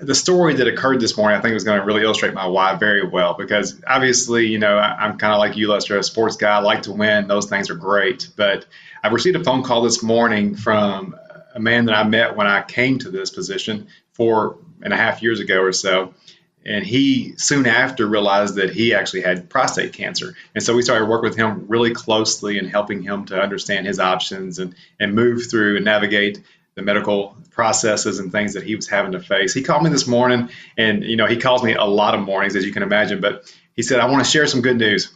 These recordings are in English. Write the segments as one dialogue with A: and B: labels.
A: the story that occurred this morning, I think was going to really illustrate my why very well because obviously, I'm kind of like you, Lester, a sports guy. I like to win. Those things are great. But I received a phone call this morning from a man that I met when I came to this position 4.5 years ago or so. And he soon after realized that he actually had prostate cancer. And so we started working with him really closely and helping him to understand his options and move through and navigate the medical processes and things that he was having to face. He called me this morning and, he calls me a lot of mornings, as you can imagine, but he said, I want to share some good news.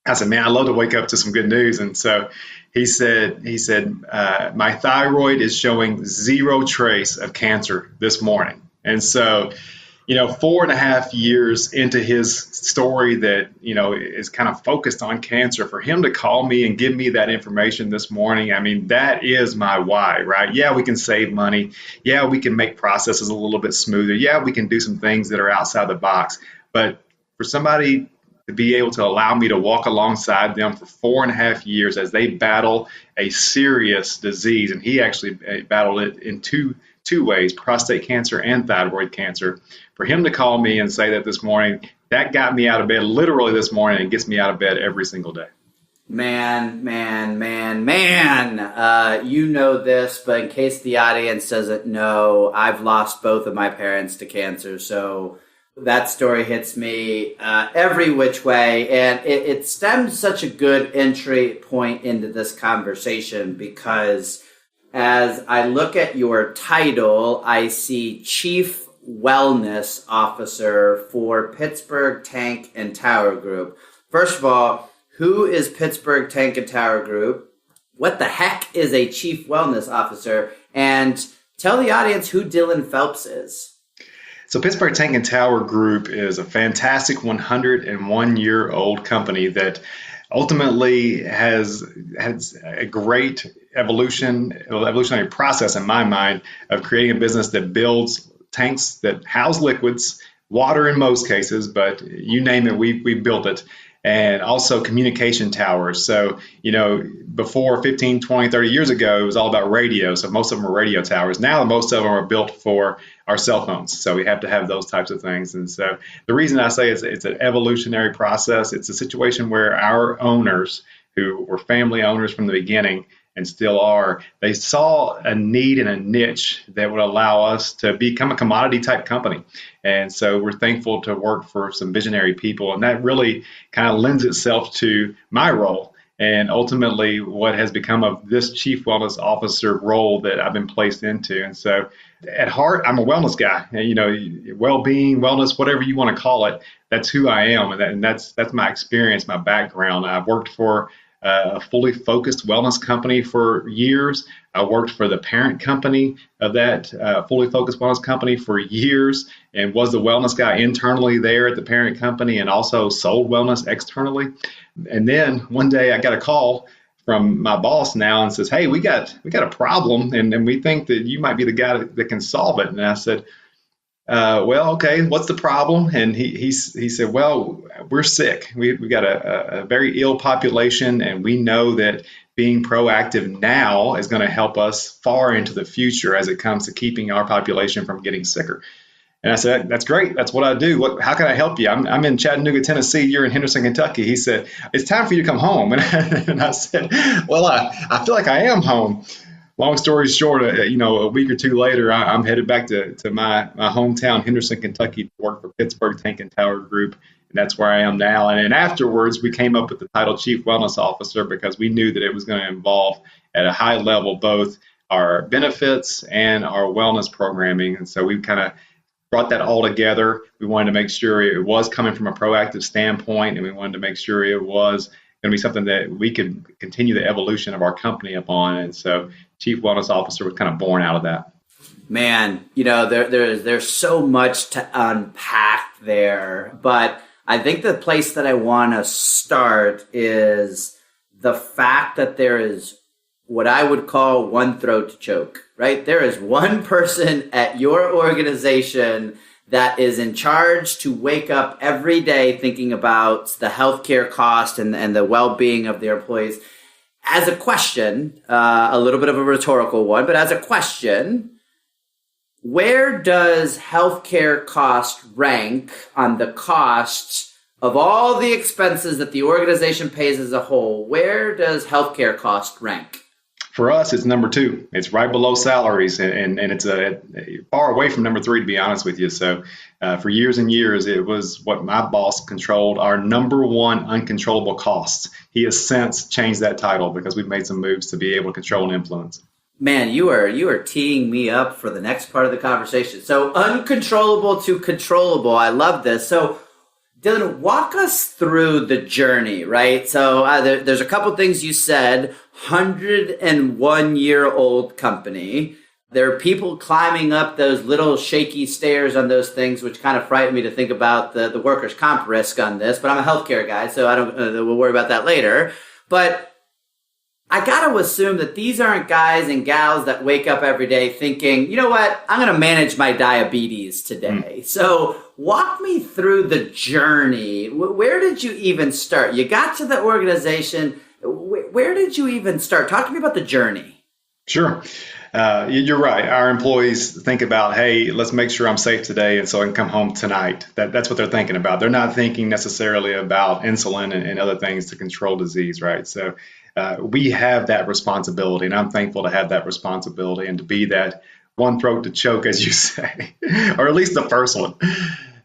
A: I said, man, I love to wake up to some good news. And so he said, my thyroid is showing zero trace of cancer this morning. And so, 4.5 years into his story that, is kind of focused on cancer, for him to call me and give me that information this morning, I mean, that is my why, right? Yeah, we can save money. Yeah, we can make processes a little bit smoother. Yeah, we can do some things that are outside the box. But for somebody to be able to allow me to walk alongside them for 4.5 years as they battle a serious disease, and he actually battled it in two ways, prostate cancer and thyroid cancer. For him to call me and say that this morning, that got me out of bed literally this morning and gets me out of bed every single day.
B: Man. You know this, but in case the audience doesn't know, I've lost both of my parents to cancer. So that story hits me every which way. And it stems such a good entry point into this conversation because as I look at your title, I see Chief Wellness Officer for Pittsburgh Tank and Tower Group. First of all, who is Pittsburgh Tank and Tower Group? What the heck is a Chief Wellness Officer? And tell the audience who Dylan Phelps is.
A: So Pittsburgh Tank and Tower Group is a fantastic 101-year-old company that ultimately has a great evolutionary process in my mind of creating a business that builds tanks that house liquids, water in most cases, but you name it, we built it. And also communication towers. So, before 15, 20, 30 years ago, it was all about radio. So most of them are radio towers. Now, most of them are built for our cell phones. So we have to have those types of things. And so the reason I say it's an evolutionary process, it's a situation where our owners, who were family owners from the beginning and still are, they saw a need and a niche that would allow us to become a commodity type company. And so we're thankful to work for some visionary people. And that really kind of lends itself to my role and ultimately what has become of this Chief Wellness Officer role that I've been placed into. And so at heart, I'm a wellness guy. Well-being, wellness, whatever you want to call it, that's who I am. And that's my experience, my background. I've worked for a fully focused wellness company for years. I worked for the parent company of that fully focused wellness company for years and was the wellness guy internally there at the parent company and also sold wellness externally. And then one day I got a call from my boss now and says, hey, we got a problem and we think that you might be the guy that can solve it. And I said, well, okay, what's the problem? And he said, well, we're sick. We got a very ill population, and we know that being proactive now is going to help us far into the future as it comes to keeping our population from getting sicker. And I said, that's great. That's what I do. How can I help you? I'm in Chattanooga, Tennessee. You're in Henderson, Kentucky. He said, it's time for you to come home. And I said, well, I feel like I am home. Long story short, a week or two later, I'm headed back to my hometown, Henderson, Kentucky, to work for Pittsburgh Tank and Tower Group. And that's where I am now. And then afterwards, we came up with the title Chief Wellness Officer because we knew that it was going to involve at a high level both our benefits and our wellness programming. And so we kind of brought that all together. We wanted to make sure it was coming from a proactive standpoint, and we wanted to make sure it was going to be something that we could continue the evolution of our company upon. And so Chief Wellness Officer was kind of born out of that.
B: Man, there's so much to unpack there, but I think the place that I want to start is the fact that there is what I would call one throat to choke, right? There is one person at your organization that is in charge to wake up every day thinking about the healthcare cost and the well-being of their employees. As a question, a little bit of a rhetorical one, but as a question, where does healthcare cost rank on the costs of all the expenses that the organization pays as a whole? Where does healthcare cost rank?
A: For us, it's number two. It's right below salaries, and it's far away from number three, to be honest with you. So for years and years, it was what my boss controlled, our number one uncontrollable costs. He has since changed that title because we've made some moves to be able to control and influence.
B: Man, you are teeing me up for the next part of the conversation. So uncontrollable to controllable. I love this. So Dylan, walk us through the journey, right? So there's a couple things you said. 101-year-old company. There are people climbing up those little shaky stairs on those things, which kind of frightened me to think about the workers' comp risk on this. But I'm a healthcare guy, so we'll worry about that later. But I got to assume that these aren't guys and gals that wake up every day thinking, you know what, I'm going to manage my diabetes today. So walk me through the journey. Where did you even start? You got to the organization. Where did you even start? Talk to me about the journey.
A: Sure. You're right. Our employees think about, hey, let's make sure I'm safe today and so I can come home tonight. That's what they're thinking about. They're not thinking necessarily about insulin and other things to control disease, right? So we have that responsibility, and I'm thankful to have that responsibility and to be that one throat to choke, as you say, or at least the first one.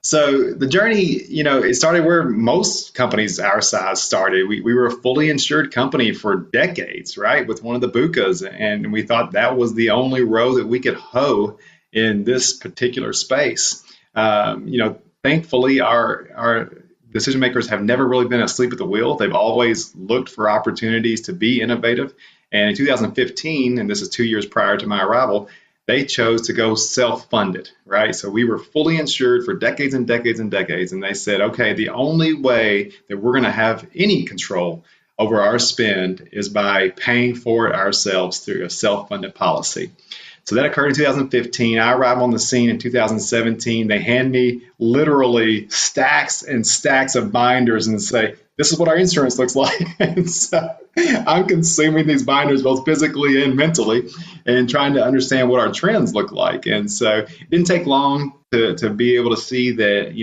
A: So the journey, it started where most companies our size started. We were a fully insured company for decades, right, with one of the BUCAs, and we thought that was the only row that we could hoe in this particular space. Thankfully, our decision makers have never really been asleep at the wheel. They've always looked for opportunities to be innovative. And in 2015, and this is 2 years prior to my arrival, they chose to go self-funded, right? So we were fully insured for decades and decades and decades. And they said, okay, the only way that we're going to have any control over our spend is by paying for it ourselves through a self-funded policy. So that occurred in 2015. I arrived on the scene in 2017. They hand me literally stacks and stacks of binders and say, this is what our insurance looks like. And so I'm consuming these binders both physically and mentally and trying to understand what our trends look like. And so it didn't take long to be able to see that,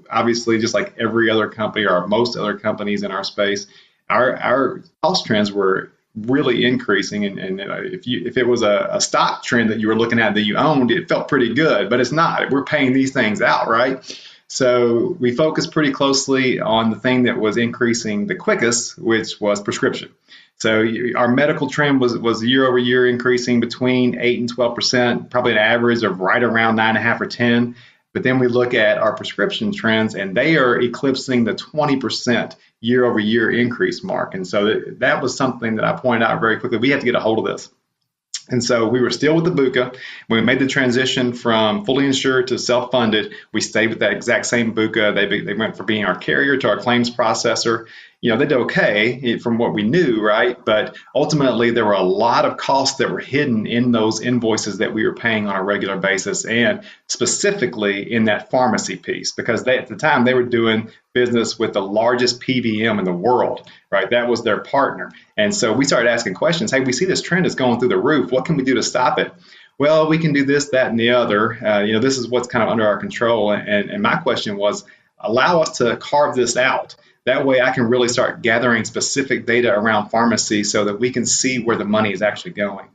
A: obviously just like every other company or most other companies in our space, our cost trends were really increasing. And if it was a stock trend that you were looking at that you owned, it felt pretty good, but it's not. We're paying these things out, right? So we focused pretty closely on the thing that was increasing the quickest, which was prescription. So our medical trend was year over year increasing between 8 and 12%, probably an average of right around 9.5 or 10. But then we look at our prescription trends, and they are eclipsing the 20% year over year increase mark. And so that was something that I pointed out very quickly. We had to get a hold of this. And so we were still with the BUCA. When we made the transition from fully insured to self-funded, we stayed with that exact same BUCA. They went from being our carrier to our claims processor. They did okay from what we knew, right? But ultimately, there were a lot of costs that were hidden in those invoices that we were paying on a regular basis, and specifically in that pharmacy piece, because at the time they were doing business with the largest PBM in the world, right? That was their partner. And so we started asking questions. Hey, we see this trend is going through the roof. What can we do to stop it? Well, we can do this, that, and the other. This is what's kind of under our control. And my question was, allow us to carve this out. That way I can really start gathering specific data around pharmacy so that we can see where the money is actually going.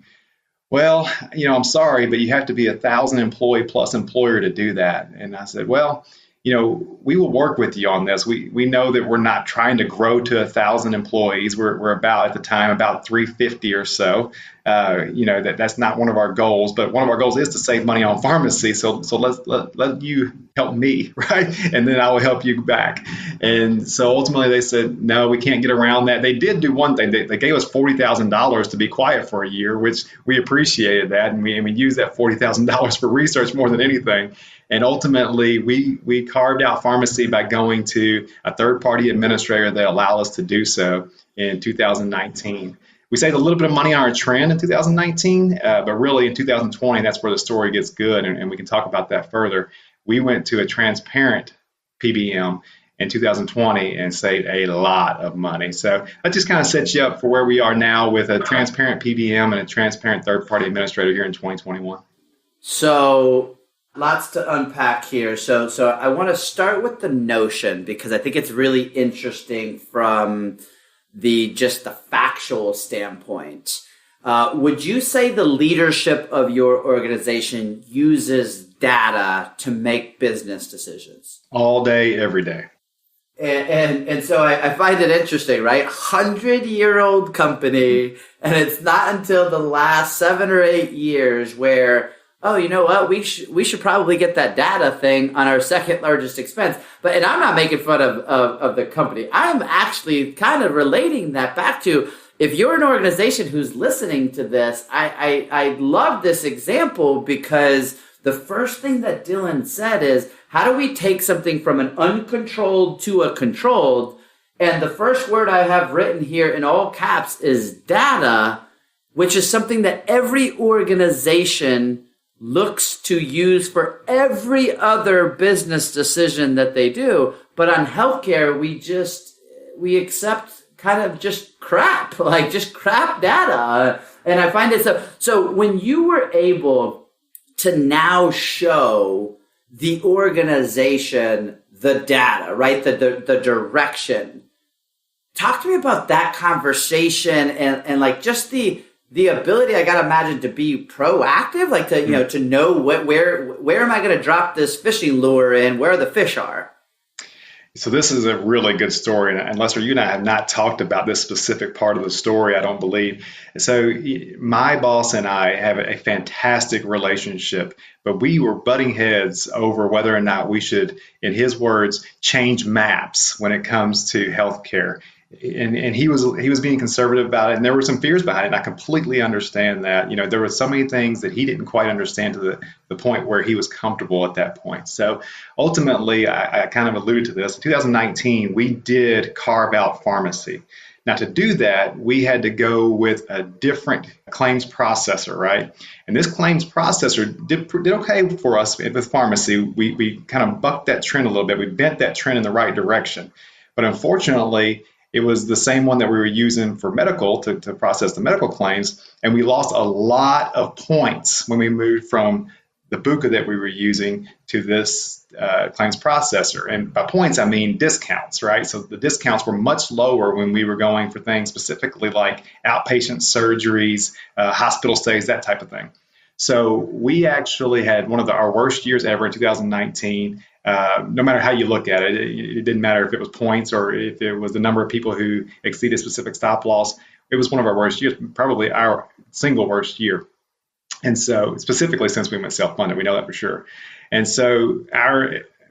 A: Well, I'm sorry, but you have to be 1,000 employee plus employer to do that. And I said, well, we will work with you on this. We know that we're not trying to grow to 1,000 employees. We're about, at the time, about 350 or so. That's not one of our goals, but one of our goals is to save money on pharmacy. So let you help me, right? And then I will help you back. And so ultimately they said, no, we can't get around that. They did do one thing. They gave us $40,000 to be quiet for a year, which we appreciated that. And we used that $40,000 for research more than anything. And ultimately, we carved out pharmacy by going to a third-party administrator that allowed us to do so in 2019. We saved a little bit of money on our trend in 2019, but really in 2020, that's where the story gets good, and we can talk about that further. We went to a transparent PBM in 2020 and saved a lot of money. So that just kind of sets you up for where we are now with a transparent PBM and a transparent third-party administrator here in 2021.
B: So lots to unpack here. So I want to start with the notion because I think it's really interesting from just the factual standpoint. Would you say the leadership of your organization uses data to make business decisions?
A: All day, every day.
B: And so I find it interesting, right? 100-year-old company, and it's not until the last 7 or 8 years where, oh, you know what? We should probably get that data thing on our second largest expense. And I'm not making fun of the company. I'm actually kind of relating that back to, if you're an organization who's listening to this, I love this example because the first thing that Dylan said is, how do we take something from an uncontrolled to a controlled? And the first word I have written here in all caps is data, which is something that every organization looks to use for every other business decision that they do. But on healthcare, we accept kind of just crap, like just crap data. And I find it so when you were able to now show the organization the data, right? The direction. Talk to me about that conversation and like just the ability, I gotta imagine, to be proactive, like to to know where am I gonna drop this fishing lure in, where the fish are.
A: So this is a really good story, and Lester, you and I have not talked about this specific part of the story, I don't believe. So my boss and I have a fantastic relationship, but we were butting heads over whether or not we should, in his words, change maps when it comes to healthcare. And he was being conservative about it, and there were some fears behind it, and I completely understand that. There were so many things that he didn't quite understand to the point where he was comfortable at that point. So ultimately, I kind of alluded to this. In 2019, we did carve out pharmacy. Now, to do that, we had to go with a different claims processor, right? And this claims processor did okay for us with pharmacy. We kind of bucked that trend a little bit. We bent that trend in the right direction. But unfortunately, it was the same one that we were using for medical to process the medical claims. And we lost a lot of points when we moved from the Buka that we were using to this claims processor. And by points, I mean discounts, right? So the discounts were much lower when we were going for things specifically like outpatient surgeries, hospital stays, that type of thing. So we actually had one of our worst years ever in 2019. No matter how you look at it, it didn't matter if it was points or if it was the number of people who exceeded specific stop loss. It was one of our worst years, probably our single worst year. And so specifically since we went self-funded, we know that for sure. And so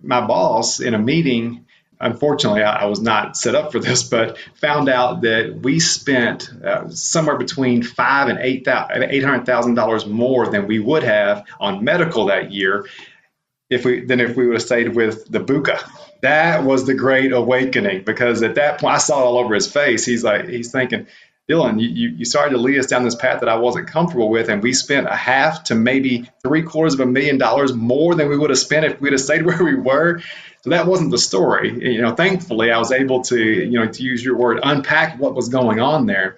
A: my boss in a meeting, unfortunately, I was not set up for this, but found out that we spent somewhere between $500,000 and $800,000 more than we would have on medical that year if we would have stayed with the Buka. That was the great awakening, because at that point I saw it all over his face. He's thinking, Dylan, you started to lead us down this path that I wasn't comfortable with, and we spent a half to maybe $750,000 more than we would have spent if we'd have stayed where we were. So that wasn't the story. Thankfully I was able to, to use your word, unpack what was going on there.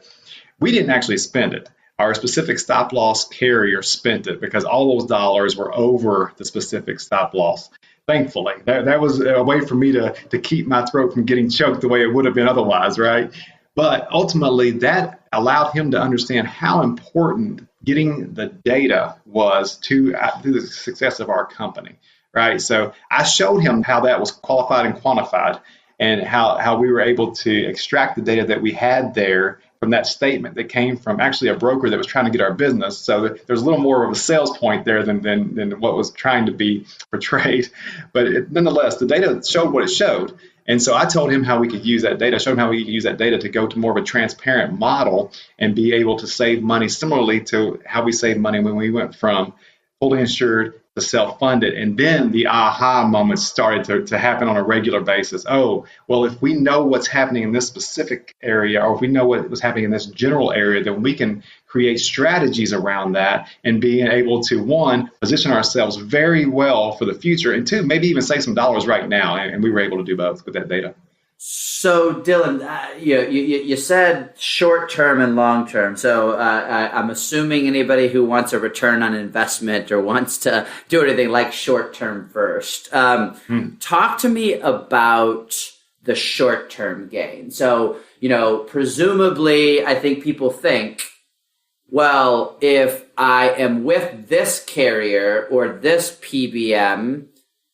A: We didn't actually spend it. Our specific stop loss carrier spent it because all those dollars were over the specific stop loss. Thankfully, that was a way for me to keep my throat from getting choked the way it would have been otherwise, right? But ultimately, that allowed him to understand how important getting the data was to the success of our company, right? So I showed him how that was qualified and quantified, and how we were able to extract the data that we had there from that statement that came from actually a broker that was trying to get our business. So there's a little more of a sales point there than what was trying to be portrayed. But nonetheless, the data showed what it showed. And so I told him how we could use that data, showed him how we could use that data to go to more of a transparent model and be able to save money similarly to how we saved money when we went from fully insured to self-funded. And then the aha moments started to happen on a regular basis. Oh, well, if we know what's happening in this specific area, or if we know what was happening in this general area, then we can create strategies around that and being able to, one, position ourselves very well for the future, and two, maybe even save some dollars right now. And we were able to do both with that data.
B: So, Dylan, you said short term and long term. So, I'm assuming anybody who wants a return on investment or wants to do anything like short term first. Talk to me about the short term gain. So, presumably, I think people think, well, if I am with this carrier or this PBM,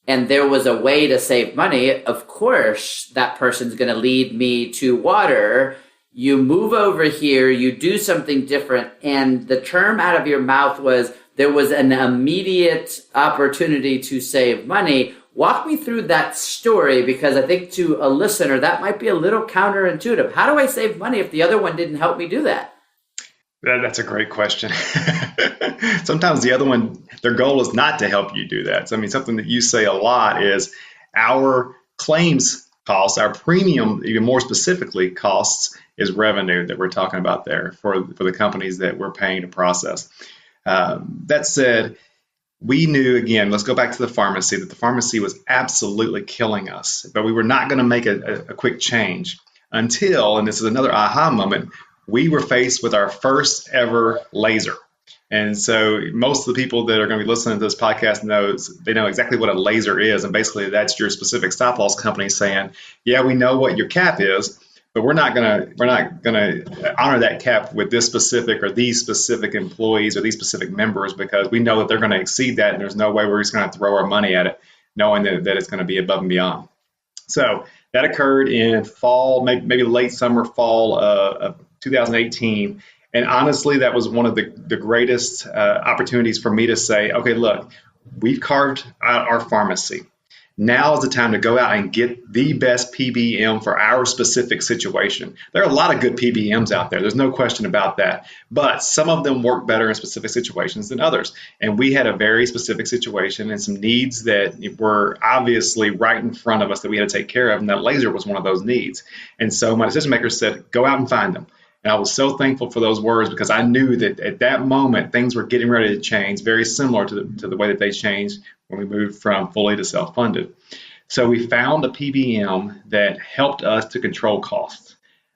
B: and there was a way to save money, of course, that person's going to lead me to water. You move over here, you do something different. And the term out of your mouth was there was an immediate opportunity to save money. Walk me through that story, because I think to a listener, that might be a little counterintuitive. How do I save money if the other one didn't help me do that?
A: That's a great question. Sometimes the other one, their goal is not to help you do that. So, I mean, something that you say a lot is our claims costs, our premium, even more specifically, costs is revenue that we're talking about there for the companies that we're paying to process. That said, we knew, again, let's go back to the pharmacy, that the pharmacy was absolutely killing us, but we were not going to make a quick change until, and this is another aha moment, we were faced with our first ever laser. And so most of the people that are going to be listening to this podcast they know exactly what a laser is. And basically that's your specific stop loss company saying, yeah, we know what your cap is, but we're not going to honor that cap with this specific or these specific employees or these specific members, because we know that they're going to exceed that. And there's no way we're just going to throw our money at it, knowing that it's going to be above and beyond. So that occurred in fall, maybe late summer, fall of 2018. And honestly, that was one of the greatest opportunities for me to say, okay, look, we've carved out our pharmacy. Now is the time to go out and get the best PBM for our specific situation. There are a lot of good PBMs out there. There's no question about that. But some of them work better in specific situations than others. And we had a very specific situation and some needs that were obviously right in front of us that we had to take care of. And that laser was one of those needs. And so my decision maker said, go out and find them. And I was so thankful for those words, because I knew that at that moment, things were getting ready to change, very similar to the way that they changed when we moved from fully to self-funded. So we found a PBM that helped us to control costs.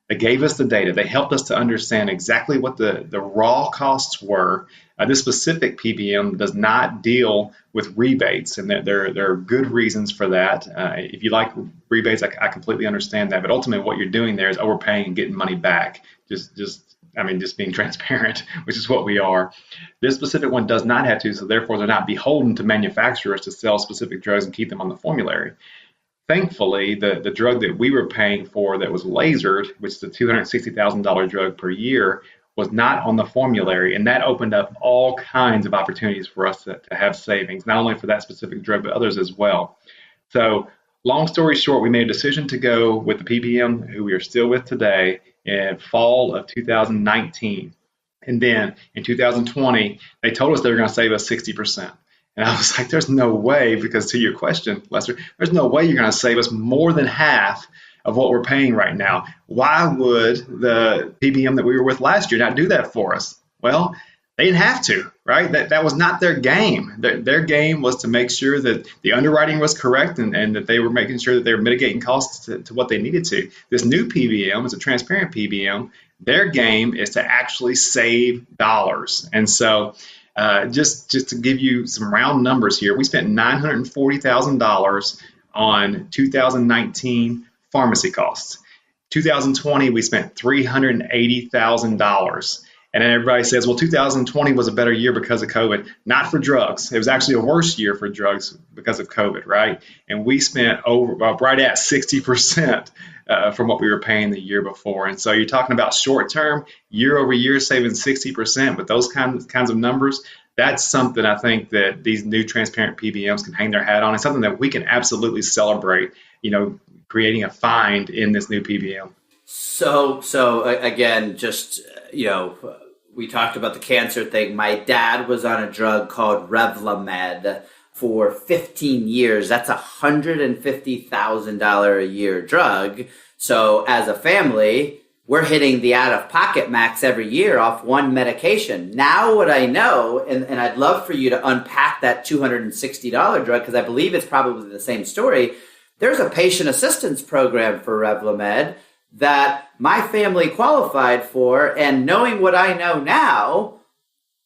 A: They gave us the data. They helped us to understand exactly what the raw costs were. This specific PBM does not deal with rebates, and there are good reasons for that. If you like rebates, I completely understand that. But ultimately, what you're doing there is overpaying and getting money back. Just being transparent, which is what we are. This specific one does not have to, so therefore they're not beholden to manufacturers to sell specific drugs and keep them on the formulary. Thankfully, the drug that we were paying for that was lasered, which is a $260,000 drug per year, was not on the formulary, and that opened up all kinds of opportunities for us to have savings, not only for that specific drug, but others as well. So long story short, we made a decision to go with the PBM who we are still with today in fall of 2019. And then in 2020, they told us they were going to save us 60%. And I was like, there's no way, because to your question, Lester, there's no way you're going to save us more than half of what we're paying right now. Why would the PBM that we were with last year not do that for us? Well, they didn't have to, right? That was not their game. Their game was to make sure that the underwriting was correct and that they were making sure that they were mitigating costs to what they needed to. This new PBM is a transparent PBM. Their game is to actually save dollars. And so just to give you some round numbers here, we spent $940,000 on 2019 pharmacy costs. 2020, we spent $380,000. And then everybody says, well, 2020 was a better year because of COVID. Not for drugs. It was actually a worse year for drugs because of COVID, right? And we spent right at 60% from what we were paying the year before. And so you're talking about short term, year over year, saving 60% with those kinds of numbers. That's something I think that these new transparent PBMs can hang their hat on. It's something that we can absolutely celebrate, creating a find in this new PBM.
B: So again, just, we talked about the cancer thing. My dad was on a drug called Revlimid for 15 years. That's $150,000 a year drug. So as a family, we're hitting the out-of-pocket max every year off one medication. Now what I know, and I'd love for you to unpack that $260 drug, because I believe it's probably the same story, there's a patient assistance program for Revlimid that my family qualified for, and knowing what I know now,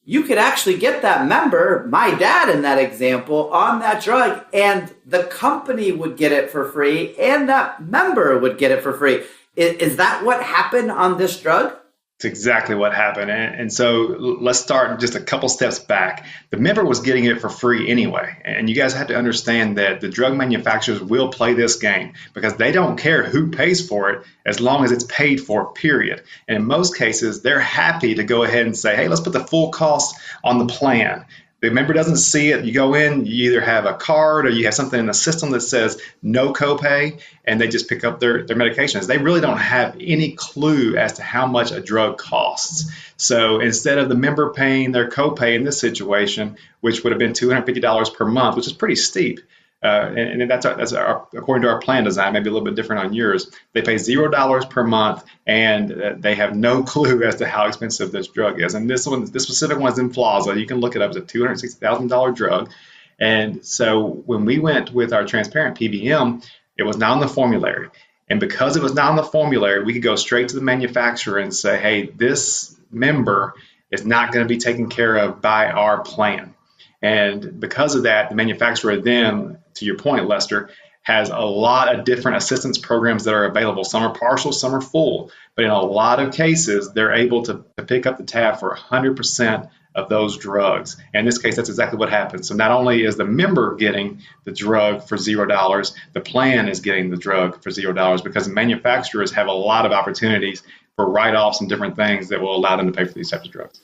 B: you could actually get that member, my dad in that example, on that drug, and the company would get it for free, and that member would get it for free. Is that what happened on this drug?
A: It's exactly what happened. And so let's start just a couple steps back. The member was getting it for free anyway. And you guys have to understand that the drug manufacturers will play this game because they don't care who pays for it as long as it's paid for, period. And in most cases, they're happy to go ahead and say, hey, let's put the full cost on the plan. The member doesn't see it. You go in, you either have a card or you have something in the system that says no copay, and they just pick up their medications. They really don't have any clue as to how much a drug costs. So instead of the member paying their copay in this situation, which would have been $250 per month, which is pretty steep, and that's according to our plan design, maybe a little bit different on yours. They pay $0 per month, and they have no clue as to how expensive this drug is. And this specific one is Emflaza. You can look it up. It's a $260,000 drug. And so when we went with our transparent PBM, it was not on the formulary. And because it was not on the formulary, we could go straight to the manufacturer and say, hey, this member is not going to be taken care of by our plan. And because of that, the manufacturer then, to your point, Lester, has a lot of different assistance programs that are available. Some are partial, some are full. But in a lot of cases, they're able to pick up the tab for 100% of those drugs. And in this case, that's exactly what happens. So not only is the member getting the drug for $0, the plan is getting the drug for $0 because the manufacturers have a lot of opportunities for write-offs and different things that will allow them to pay for these types of drugs.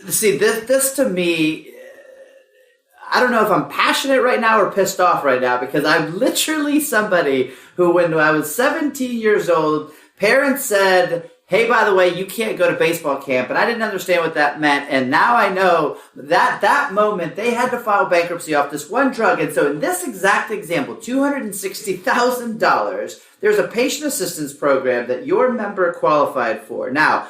B: See, this to me, I don't know if I'm passionate right now or pissed off right now because I'm literally somebody who, when I was 17 years old, parents said, hey, by the way, you can't go to baseball camp. And I didn't understand what that meant. And now I know that moment they had to file bankruptcy off this one drug. And so in this exact example, $260,000, there's a patient assistance program that your member qualified for. Now,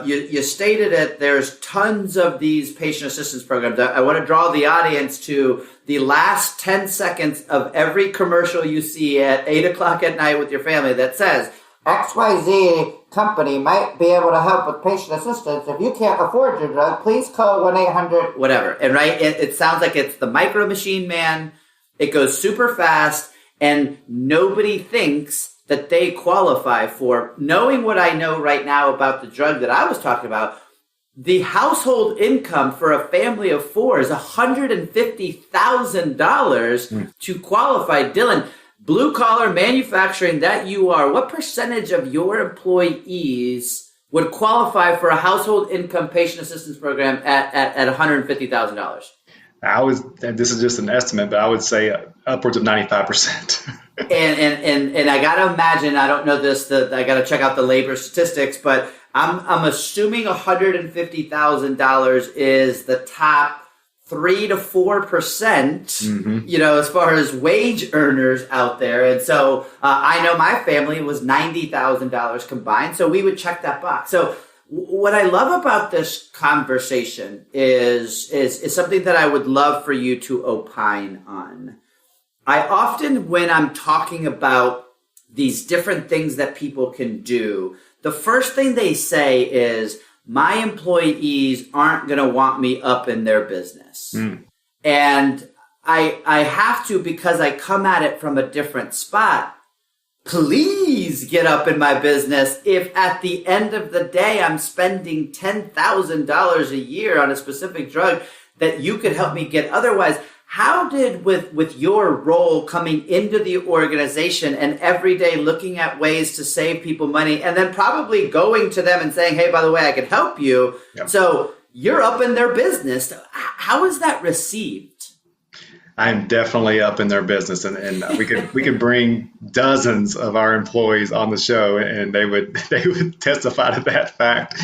B: you stated it. There's tons of these patient assistance programs. I want to draw the audience to the last 10 seconds of every commercial you see at 8 o'clock at night with your family that says, XYZ company might be able to help with patient assistance. If you can't afford your drug, please call 1-800 whatever. And right, it sounds like it's the Micro Machine Man. It goes super fast, and nobody thinks that they qualify for. Knowing what I know right now about the drug that I was talking about, the household income for a family of four is $150,000 to qualify. Dylan, blue collar manufacturing that you are, what percentage of your employees would qualify for a household income patient assistance program at $150,000?
A: This is just an estimate, but I would say upwards of 95%.
B: and I gotta imagine, I don't know this, I gotta check out the labor statistics, but I'm assuming $150,000 is the top 3 to 4%, as far as wage earners out there. And so I know my family was $90,000 combined, so we would check that box. So what I love about this conversation is something that I would love for you to opine on. I often, when I'm talking about these different things that people can do, the first thing they say is, my employees aren't going to want me up in their business. And I have to, because I come at it from a different spot. Please get up in my business if at the end of the day I'm spending $10,000 a year on a specific drug that you could help me get otherwise. How did, with your role coming into the organization and every day looking at ways to save people money and then probably going to them and saying, hey, by the way, I could help you. Yep. So you're up in their business. How is that received?
A: I'm definitely up in their business, and we could bring dozens of our employees on the show, and they would testify to that fact.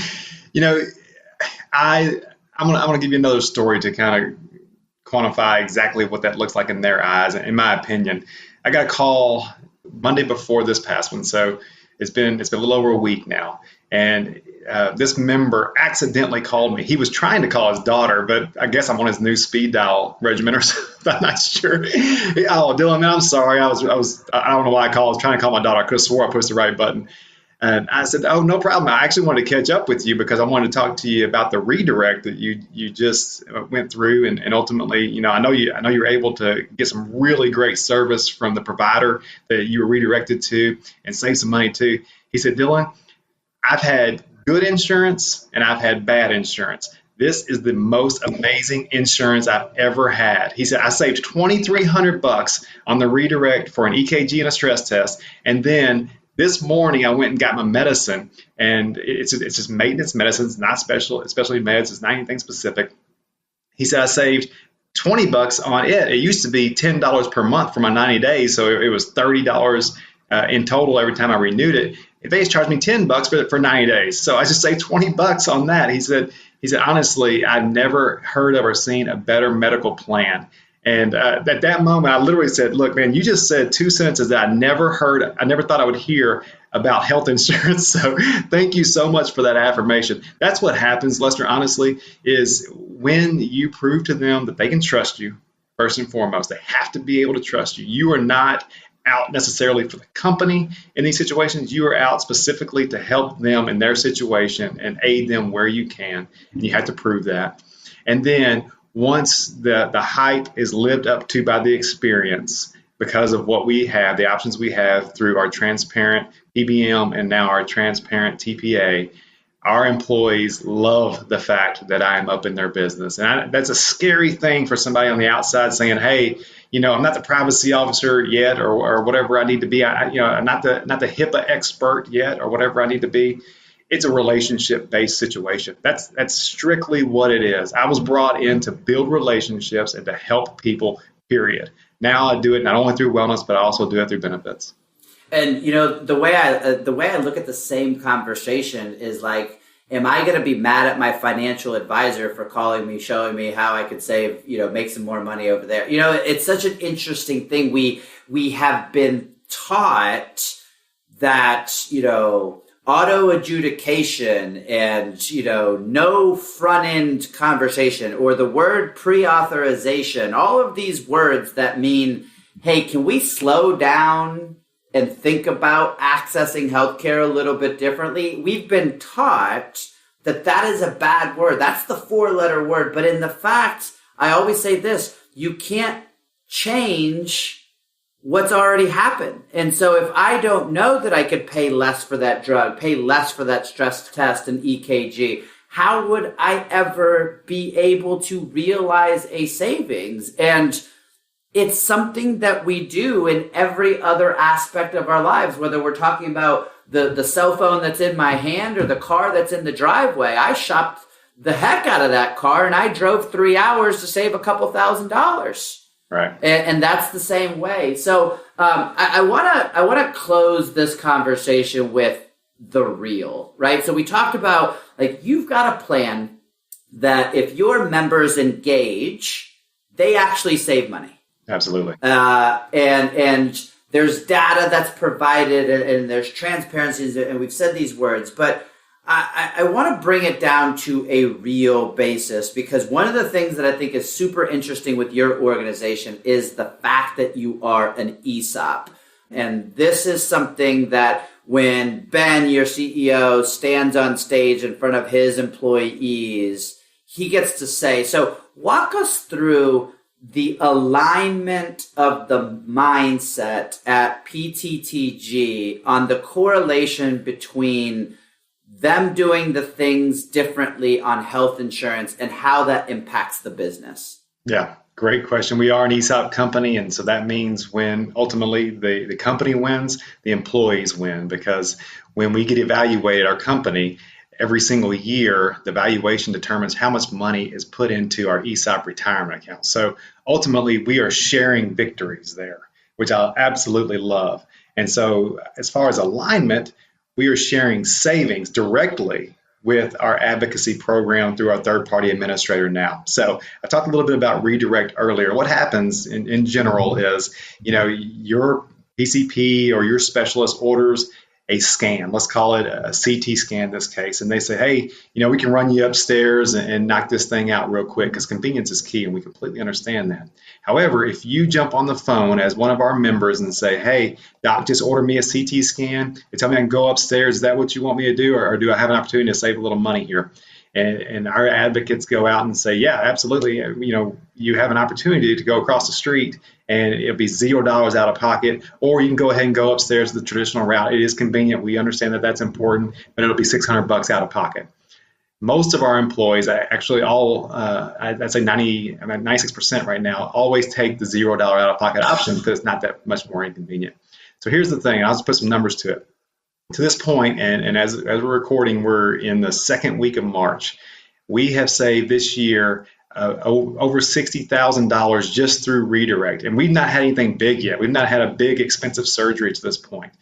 A: I'm gonna give you another story to kind of quantify exactly what that looks like in their eyes. In my opinion, I got a call Monday before this past one, so it's been a little over a week now, And this member accidentally called me. He was trying to call his daughter, but I guess I'm on his new speed dial regimen or something. I'm not sure. Oh, Dylan, man, I'm sorry. I don't know why I called. I was trying to call my daughter. I could have swore I pushed the right button. And I said, oh, no problem. I actually wanted to catch up with you because I wanted to talk to you about the redirect that you just went through. And ultimately, I know you were able to get some really great service from the provider that you were redirected to and save some money too. He said, Dylan, I've had good insurance and I've had bad insurance. This is the most amazing insurance I've ever had. He said, I saved $2,300 on the redirect for an EKG and a stress test. And then this morning I went and got my medicine, and it's just maintenance medicine. It's not especially meds. It's not anything specific. He said, I saved $20 on it. It used to be $10 per month for my 90 days. So it was $30 in total every time I renewed it. They just charged me $10 for 90 days. So I just saved $20 on that. He said, honestly, I've never heard of or seen a better medical plan. And at that moment, I literally said, look, man, you just said two sentences that I never thought I would hear about health insurance. So thank you so much for that affirmation. That's what happens, Lester, honestly, is when you prove to them that they can trust you, first and foremost, they have to be able to trust you. You are not out necessarily for the company in these situations. You are out specifically to help them in their situation and aid them where you can. And you have to prove that. And then once the hype is lived up to by the experience, because of what we have, the options we have through our transparent PBM and now our transparent TPA, our employees love the fact that I am up in their business. And that's a scary thing for somebody on the outside saying, hey, I'm not the privacy officer yet or whatever I need to be. I'm not the HIPAA expert yet or whatever I need to be. It's a relationship-based situation. That's strictly what it is. I was brought in to build relationships and to help people, period. Now I do it not only through wellness, but I also do it through benefits.
B: And the way I look at the same conversation is like, am I going to be mad at my financial advisor for calling me, showing me how I could save, make some more money over there? It's such an interesting thing. We have been taught that, auto adjudication and, no front end conversation, or the word pre-authorization, all of these words that mean, hey, can we slow down and think about accessing healthcare a little bit differently? We've been taught that is a bad word. That's the 4-letter word. But in the fact, I always say this, you can't change what's already happened. And so if I don't know that I could pay less for that drug, pay less for that stress test and EKG, how would I ever be able to realize a savings? And it's something that we do in every other aspect of our lives, whether we're talking about the cell phone that's in my hand or the car that's in the driveway. I shopped the heck out of that car and I drove 3 hours to save a couple $1,000s.
A: Right.
B: And that's the same way. So I want to close this conversation with the real, right? So we talked about, like, you've got a plan that if your members engage, they actually save money.
A: Absolutely.
B: And there's data that's provided and there's transparencies, and we've said these words, but I want to bring it down to a real basis, because one of the things that I think is super interesting with your organization is the fact that you are an ESOP. And this is something that when Ben, your CEO, stands on stage in front of his employees, he gets to say, so walk us through the alignment of the mindset at PTTG on the correlation between them doing the things differently on health insurance and how that impacts the business.
A: Yeah, great question. We are an ESOP company, and so that means when ultimately the company wins, the employees win, because when we get evaluated, our company, every single year, the valuation determines how much money is put into our ESOP retirement account. So ultimately, we are sharing victories there, which I absolutely love. And so as far as alignment, we are sharing savings directly with our advocacy program through our third-party administrator now. So I talked a little bit about redirect earlier. What happens in general is, your PCP or your specialist orders a scan. Let's call it a CT scan in this case. And they say, hey, we can run you upstairs and knock this thing out real quick, because convenience is key, and we completely understand that. However, if you jump on the phone as one of our members and say, hey, doc, just order me a CT scan, they tell me I can go upstairs, is that what you want me to do? Or do I have an opportunity to save a little money here? And our advocates go out and say, yeah, absolutely. You have an opportunity to go across the street and it'll be $0 out of pocket, or you can go ahead and go upstairs the traditional route. It is convenient. We understand that that's important, but it'll be $600 out of pocket. Most of our employees, actually I'd say 96% right now, always take the $0 out of pocket option because it's not that much more inconvenient. So here's the thing. I'll just put some numbers to it. To this point, and as we're recording, we're in the second week of March. We have saved this year over $60,000 just through Redirect, and we've not had anything big yet. We've not had a big expensive surgery to this point.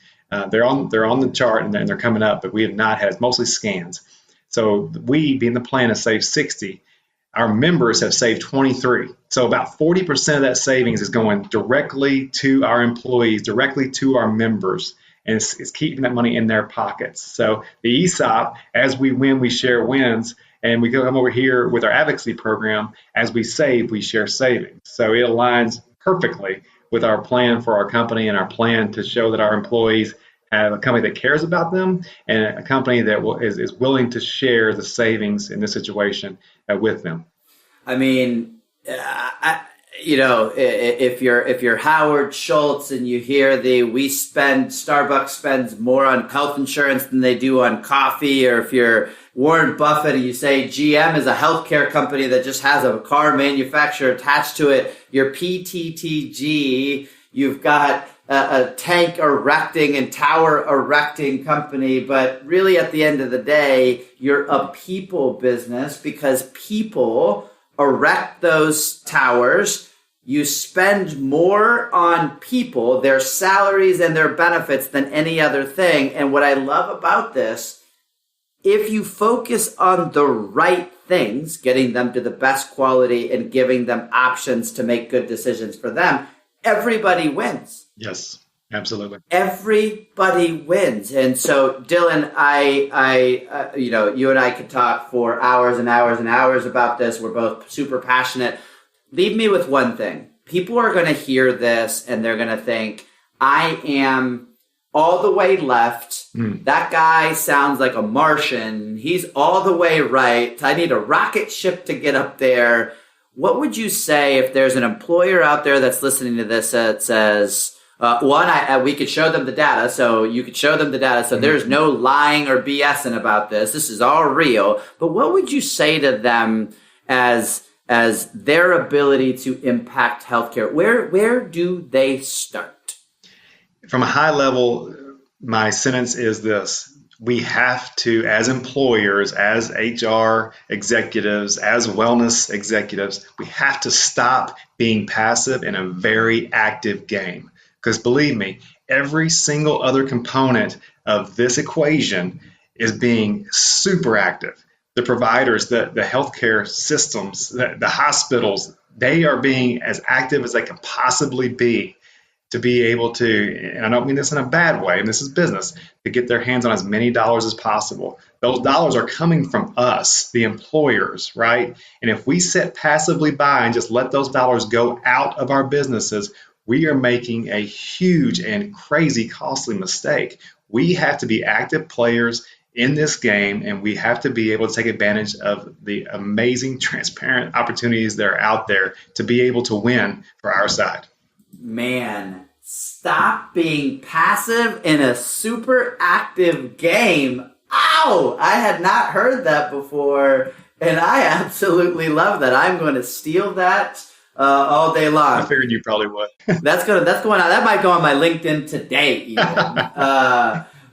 A: They're on the chart and they're coming up, but we have not had. It's mostly scans. So we, being the plan, have saved 60. Our members have saved 23. So about 40% of that savings is going directly to our employees, directly to our members. And it's keeping that money in their pockets. So the ESOP, as we win, we share wins. And we come over here with our advocacy program. As we save, we share savings. So it aligns perfectly with our plan for our company and our plan to show that our employees have a company that cares about them and a company that is willing to share the savings in this situation with them.
B: I mean, if you're Howard Schultz and you hear Starbucks spends more on health insurance than they do on coffee, or if you're Warren Buffett and you say GM is a healthcare company that just has a car manufacturer attached to it, you're PTTG, you've got a tank erecting and tower erecting company, but really at the end of the day, you're a people business because people erect those towers. You spend more on people, their salaries and their benefits than any other thing. And what I love about this, if you focus on the right things, getting them to the best quality and giving them options to make good decisions for them, everybody wins.
A: Yes, absolutely.
B: Everybody wins. And so, Dylan, you and I could talk for hours and hours and hours about this. We're both super passionate. Leave me with one thing. People are going to hear this and they're going to think, I am all the way left. That guy sounds like a Martian. He's all the way right. I need a rocket ship to get up there. What would you say if there's an employer out there that's listening to this that says, we could show them the data, so you could show them the data, so there's no lying or BSing about this. This is all real. But what would you say to them as their ability to impact healthcare? Where do they start?
A: From a high level, my sentence is this. We have to, as employers, as HR executives, as wellness executives, we have to stop being passive in a very active game. Because believe me, every single other component of this equation is being super active. The providers, the healthcare systems, the hospitals, they are being as active as they can possibly be to be able to, and I don't mean this in a bad way, and this is business, to get their hands on as many dollars as possible. Those dollars are coming from us, the employers, right? And if we sit passively by and just let those dollars go out of our businesses, we are making a huge and crazy costly mistake. We have to be active players in this game, and we have to be able to take advantage of the amazing, transparent opportunities that are out there to be able to win for our side.
B: Man, stop being passive in a super active game. Ow! I had not heard that before, and I absolutely love that. I'm going to steal that all day long.
A: I figured you probably would.
B: That's going on. That might go on my LinkedIn today, even.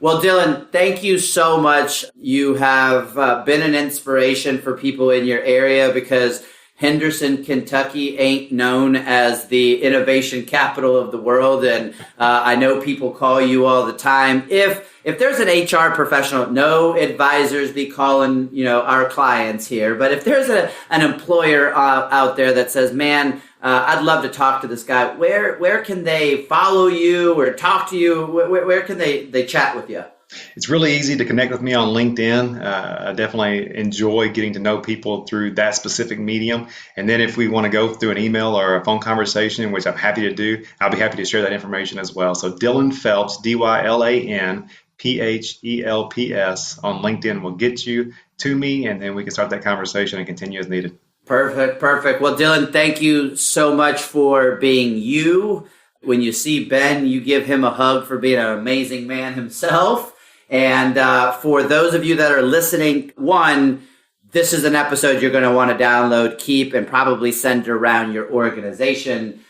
B: Well, Dylan, thank you so much. You have been an inspiration for people in your area because Henderson, Kentucky ain't known as the innovation capital of the world. And I know people call you all the time. If there's an HR professional, no advisors be calling, our clients here. But if there's an employer out there that says, man, I'd love to talk to this guy, where can they follow you or talk to you? Where can they chat with you?
A: It's really easy to connect with me on LinkedIn. I definitely enjoy getting to know people through that specific medium. And then if we want to go through an email or a phone conversation, which I'm happy to do, I'll be happy to share that information as well. So Dylan Phelps, Dylan Phelps on LinkedIn will get you to me, and then we can start that conversation and continue as needed.
B: Perfect. Well, Dylan, thank you so much for being you. When you see Ben, you give him a hug for being an amazing man himself. And for those of you that are listening, one, this is an episode you're going to want to download, keep, and probably send around your organization.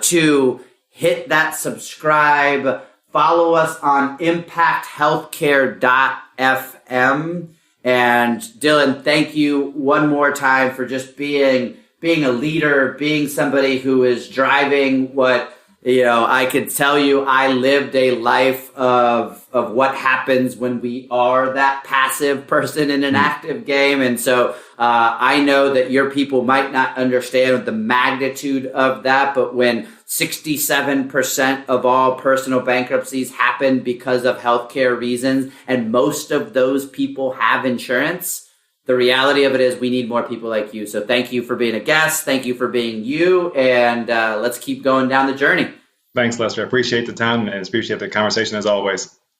B: Two, hit that subscribe. Follow us on impacthealthcare.fm. And Dylan, thank you one more time for just being a leader, being somebody who is driving what, I could tell you I lived a life of what happens when we are that passive person in an active game. And so I know that your people might not understand the magnitude of that, but when 67% of all personal bankruptcies happen because of healthcare reasons, and most of those people have insurance, the reality of it is we need more people like you. So thank you for being a guest. Thank you for being you. And let's keep going down the journey.
A: Thanks, Lester. I appreciate the time and appreciate the conversation as always.